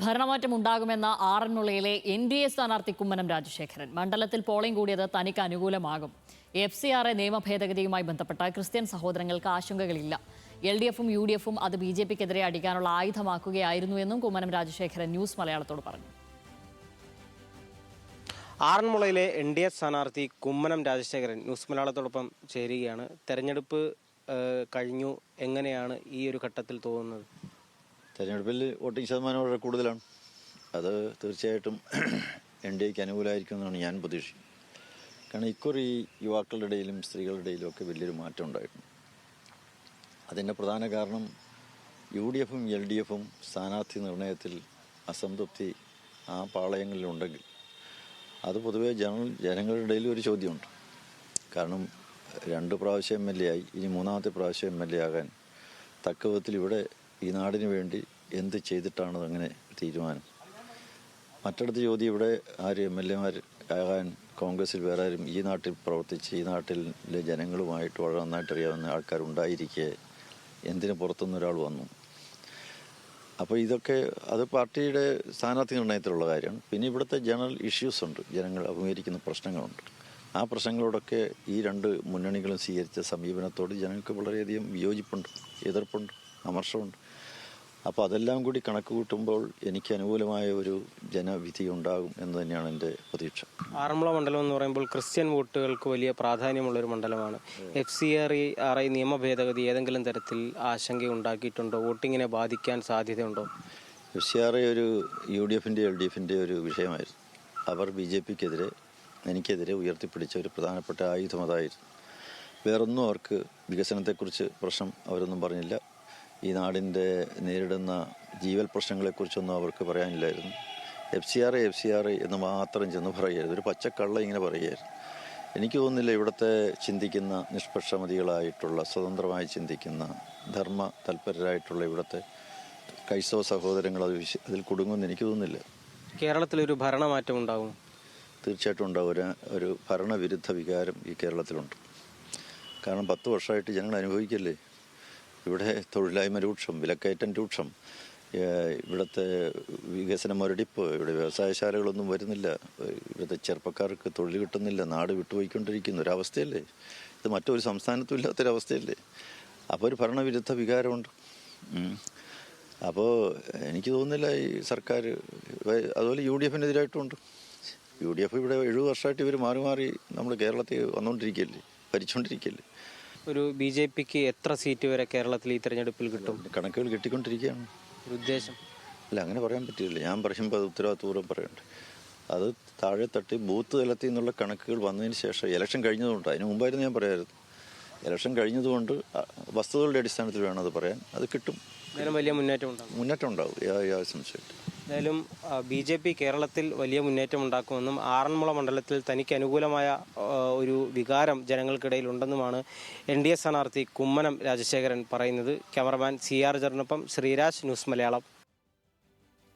ഭരണമാറ്റം ഉണ്ടാകുമെന്ന ആറന്മുളയിലെ NDA സ്ഥാനാർത്ഥി കുമ്മനം രാജശേഖരൻ. മണ്ഡലത്തിൽ പോളിംഗ് കൂടിയത് തനിക്ക് അനുകൂലമാകും. FCRA നിയമ ഭേദഗതിയുമായി ബന്ധപ്പെട്ട ക്രിസ്ത്യൻ സഹോദരങ്ങൾക്ക് ആശങ്കകളില്ല. LDFും UDFും അത് BJPക്കെതിരെ അടിക്കാനുള്ള ആയുധമാക്കുകയായിരുന്നു എന്നും കുമ്മനം രാജശേഖരൻ ന്യൂസ് മലയാളത്തോട് പറഞ്ഞു. ആറന്മുളയിലെ NDA സ്ഥാനാർത്ഥി കുമ്മനം രാജശേഖരൻ ന്യൂസ് മലയാളത്തോടൊപ്പം ചേരുകയാണ്. തെരഞ്ഞെടുപ്പ് കഴിഞ്ഞു, എങ്ങനെയാണ് ഈ ഒരു ഘട്ടത്തിൽ തോന്നുന്നത്? തെരഞ്ഞെടുപ്പിൽ വോട്ടിംഗ് ശതമാനം വളരെ കൂടുതലാണ്. അത് തീർച്ചയായിട്ടും NDAക്ക് അനുകൂലമായിരിക്കുമെന്നാണ് ഞാൻ പ്രതീക്ഷിക്കുന്നത്. കാരണം ഇക്കുറി യുവാക്കളുടെ ഇടയിലും സ്ത്രീകളുടെ ഇടയിലും ഒക്കെ വലിയൊരു മാറ്റം ഉണ്ടായിട്ടുണ്ട്. അതിൻ്റെ പ്രധാന കാരണം UDFും LDFും സ്ഥാനാർത്ഥി നിർണയത്തിൽ അസംതൃപ്തി ആ പാളയങ്ങളിലുണ്ടെങ്കിൽ അത് പൊതുവേ ജനങ്ങളുടെ ഇടയിൽ ഒരു ചോദ്യമുണ്ട്. കാരണം 2 പ്രാവശ്യം MLA ആയി, ഇനി 3ാമത്തെ പ്രാവശ്യം MLA ആകാൻ തക്ക വിധത്തിൽ ഇവിടെ ഈ നാടിന് വേണ്ടി എന്ത് ചെയ്തിട്ടാണ് അങ്ങനെ തീരുമാനം? മറ്റിടത്ത് ചോദ്യം, ഇവിടെ ആര് MLAമാർ ആകാൻ കോൺഗ്രസിൽ വേറെ ആരും ഈ നാട്ടിൽ പ്രവർത്തിച്ച് ഈ നാട്ടിലെ ജനങ്ങളുമായിട്ട് വളരെ നന്നായിട്ട് അറിയാവുന്ന ആൾക്കാരുണ്ടായിരിക്കെ എന്തിനു പുറത്തുനിന്ന് ഒരാൾ വന്നു? അപ്പോൾ ഇതൊക്കെ അത് പാർട്ടിയുടെ സ്ഥാനാർത്ഥി നിർണയത്തിലുള്ള കാര്യമാണ്. പിന്നെ ഇവിടുത്തെ ജനറൽ ഇഷ്യൂസ് ഉണ്ട്, ജനങ്ങൾ അഭിമുഖീകരിക്കുന്ന പ്രശ്നങ്ങളുണ്ട്. ആ പ്രശ്നങ്ങളോടൊക്കെ ഈ 2 മുന്നണികളും സ്വീകരിച്ച സമീപനത്തോട് ജനങ്ങൾക്ക് വളരെയധികം വിയോജിപ്പുണ്ട്, എതിർപ്പുണ്ട്, അമർഷമുണ്ട്. അപ്പോൾ അതെല്ലാം കൂടി കണക്ക് കൂട്ടുമ്പോൾ എനിക്ക് അനുകൂലമായ ഒരു ജനവിധി ഉണ്ടാകും എന്ന് തന്നെയാണ് എൻ്റെ പ്രതീക്ഷ. ആറന്മുള മണ്ഡലം എന്ന് പറയുമ്പോൾ ക്രിസ്ത്യൻ വോട്ടുകൾക്ക് വലിയ പ്രാധാന്യമുള്ളൊരു മണ്ഡലമാണ്. FCRA നിയമ ഭേദഗതി ഏതെങ്കിലും തരത്തിൽ ആശങ്ക ഉണ്ടാക്കിയിട്ടുണ്ടോ? വോട്ടിങ്ങിനെ ബാധിക്കാൻ സാധ്യതയുണ്ടോ? FCRA ഒരു UDFിൻ്റെ LDFിൻ്റെ ഒരു വിഷയമായിരുന്നു. അവർ BJPക്കെതിരെ, എനിക്കെതിരെ ഉയർത്തിപ്പിടിച്ച ഒരു പ്രധാനപ്പെട്ട ആയുധം അതായിരുന്നു. വേറൊന്നും അവർക്ക് വികസനത്തെക്കുറിച്ച് പ്രശ്നം അവരൊന്നും പറഞ്ഞില്ല. ഈ നാടിൻ്റെ നേരിടുന്ന ജീവൽ പ്രശ്നങ്ങളെക്കുറിച്ചൊന്നും അവർക്ക് പറയാനില്ലായിരുന്നു. FCRA എന്ന് മാത്രം ചെന്ന് പറയുമായിരുന്നു, ഒരു പച്ചക്കള്ള ഇങ്ങനെ പറയുമായിരുന്നു. എനിക്ക് തോന്നുന്നില്ല ഇവിടുത്തെ ചിന്തിക്കുന്ന നിഷ്പക്ഷമതികളായിട്ടുള്ള, സ്വതന്ത്രമായി ചിന്തിക്കുന്ന, ധർമ്മ തൽപരരായിട്ടുള്ള ഇവിടുത്തെ ക്രൈസ്തവ സഹോദരങ്ങൾ അതിൽ കുടുങ്ങുമെന്ന് എനിക്ക് തോന്നുന്നില്ല. കേരളത്തിലൊരു ഭരണമാറ്റം ഉണ്ടാകും? തീർച്ചയായിട്ടും ഉണ്ടാവും. ഒരു ഭരണവിരുദ്ധ വികാരം ഈ കേരളത്തിലുണ്ട്. കാരണം 10 വർഷമായിട്ട് ജനങ്ങൾ അനുഭവിക്കല്ലേ. ഇവിടെ തൊഴിലില്ലായ്മ രൂക്ഷം, വിലക്കയറ്റം രൂക്ഷം, ഇവിടുത്തെ വികസന മുരടിപ്പ്, ഇവിടെ വ്യവസായശാലകളൊന്നും വരുന്നില്ല, ഇവിടുത്തെ ചെറുപ്പക്കാർക്ക് തൊഴിൽ കിട്ടുന്നില്ല, നാട് വിട്ടുപോയിക്കൊണ്ടിരിക്കുന്ന ഒരവസ്ഥയല്ലേ. ഇത് മറ്റൊരു സംസ്ഥാനത്തും ഇല്ലാത്തൊരവസ്ഥയല്ലേ. അപ്പോൾ ഒരു ഭരണവിരുദ്ധ വികാരമുണ്ട്. അപ്പോൾ എനിക്ക് തോന്നുന്നില്ല ഈ സർക്കാർ, അതുപോലെ UDFിനെതിരായിട്ടുമുണ്ട്. UDF ഇവിടെ 70 വർഷമായിട്ട് ഇവർ മാറി മാറി നമ്മൾ കേരളത്തിൽ വന്നുകൊണ്ടിരിക്കുകയല്ലേ, ഭരിച്ചുകൊണ്ടിരിക്കുകയല്ലേ. ഒരു BJPക്ക് എത്ര സീറ്റ് വരെ കേരളത്തിൽ ഈ തെരഞ്ഞെടുപ്പിൽ കിട്ടും? കണക്കുകൾ കിട്ടിക്കൊണ്ടിരിക്കുകയാണ്. ഒരു ഉദ്ദേശം അല്ല, അങ്ങനെ പറയാൻ പറ്റില്ല. ഞാൻ പറയുമ്പോൾ അത് ഉത്തരവാദിത്വപൂർവ്വം പറയണ്ടേ. അത് താഴെ തട്ടി ബൂത്ത് തലത്തിൽ നിന്നുള്ള കണക്കുകൾ വന്നതിന് ശേഷം, ഇലക്ഷൻ കഴിഞ്ഞതുകൊണ്ട്, അതിന് മുമ്പായിരുന്നു ഞാൻ പറയാമായിരുന്നു. ഇലക്ഷൻ കഴിഞ്ഞതുകൊണ്ട് വസ്തുതകളുടെ അടിസ്ഥാനത്തിൽ വേണം അത് പറയാൻ. അത് കിട്ടും. വലിയ മുന്നേറ്റം ഉണ്ടാവും, യാതൊരു സംശയമില്ല. എന്തായാലും BJP കേരളത്തിൽ വലിയ മുന്നേറ്റം ഉണ്ടാക്കുമെന്നും ആറന്മുള മണ്ഡലത്തിൽ തനിക്ക് അനുകൂലമായ ഒരു വികാരം ജനങ്ങൾക്കിടയിൽ ഉണ്ടെന്നുമാണ് NDA സ്ഥാനാർത്ഥി കുമ്മനം രാജശേഖരൻ പറയുന്നത്. ക്യാമറമാൻ CR ജറിനൊപ്പം ശ്രീരാജ്, ന്യൂസ് മലയാളം.